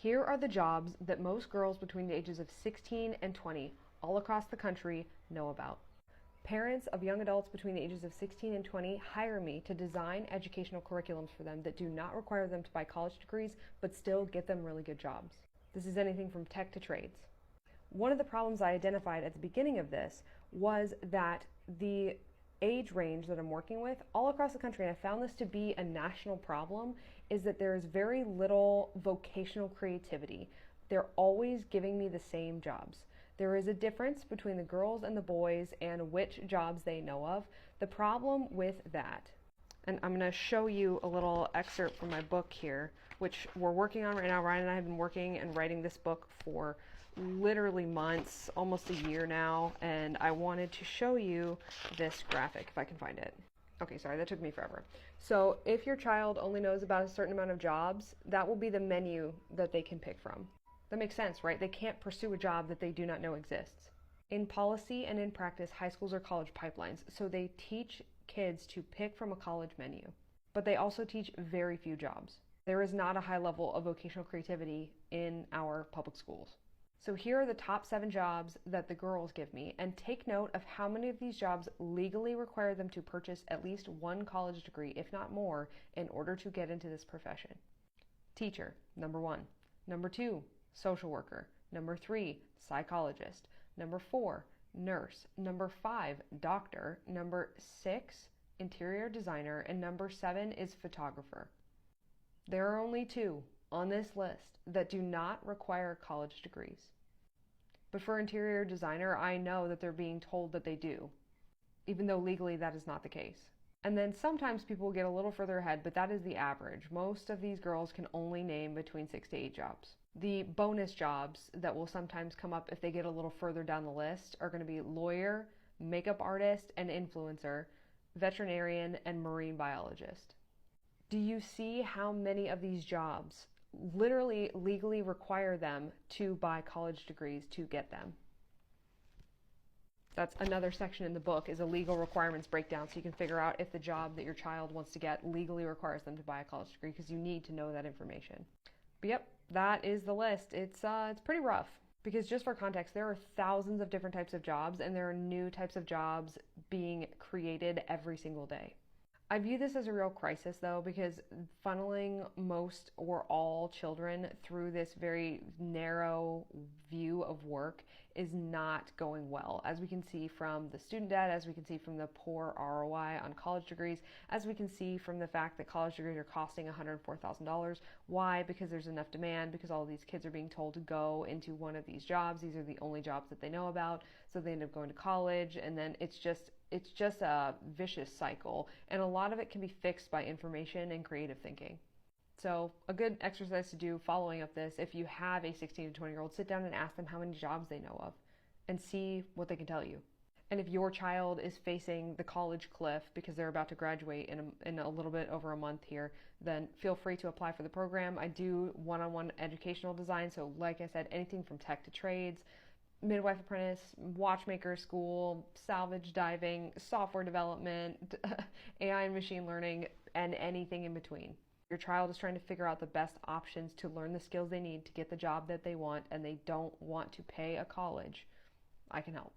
Here are the jobs that most girls between the ages of 16 and 20 all across the country know about. Parents of young adults between the ages of 16 and 20 hire me to design educational curriculums for them that do not require them to buy college degrees, but still get them really good jobs. This is anything from tech to trades. One of the problems I identified at the beginning of this was that the age range that I'm working with all across the country, and I found this to be a national problem, is that there is very little vocational creativity. They're always giving me the same jobs. There is a difference between the girls and the boys and which jobs they know of. The problem with that, and I'm going to show you a little excerpt from my book here, which we're working on right now. Ryan and I have been working and writing this book for literally months, almost a year now, and I wanted to show you this graphic if I can find it. Okay, sorry, that took me forever. So if your child only knows about a certain amount of jobs, that will be the menu that they can pick from. That makes sense, right? They can't pursue a job that they do not know exists. In policy and in practice, high schools are college pipelines, so they teach kids to pick from a college menu, but they also teach very few jobs. There is not a high level of vocational creativity in our public schools. So here are the top 7 jobs that the girls give me, and take note of how many of these jobs legally require them to purchase at least one college degree, if not more, in order to get into this profession. Teacher, number 1. Number 2, social worker. Number 3, psychologist. Number 4, nurse. Number 5, doctor. Number 6, interior designer. And number 7 is photographer. There are only 2 on this list that do not require college degrees. But for interior designer, I know that they're being told that they do, even though legally that is not the case. And then sometimes people get a little further ahead, but that is the average. Most of these girls can only name between 6 to 8 jobs. The bonus jobs that will sometimes come up if they get a little further down the list are going to be lawyer, makeup artist and influencer, veterinarian, and marine biologist. Do you see how many of these jobs literally legally require them to buy college degrees to get them? That's another section in the book, is a legal requirements breakdown, so you can figure out if the job that your child wants to get legally requires them to buy a college degree, because you need to know that information. But yep, that is the list. It's pretty rough, because just for context, there are thousands of different types of jobs, and there are new types of jobs being created every single day. I view this as a real crisis, though, because funneling most or all children through this very narrow view of work is not going well, as we can see from the student debt, as we can see from the poor ROI on college degrees, as we can see from the fact that college degrees are costing $104,000. Why? Because there's enough demand, because all of these kids are being told to go into one of these jobs. These are the only jobs that they know about, so they end up going to college, and then it's just a vicious cycle, and a lot of it can be fixed by information and creative thinking. So a good exercise to do following up this, if you have a 16 to 20-year-old, sit down and ask them how many jobs they know of and see what they can tell you. And if your child is facing the college cliff because they're about to graduate in a little bit over a month here, then feel free to apply for the program. I do one-on-one educational design, so like I said, anything from tech to trades, midwife apprentice, watchmaker school, salvage diving, software development, AI and machine learning, and anything in between. Your child is trying to figure out the best options to learn the skills they need to get the job that they want, and they don't want to pay a college. I can help.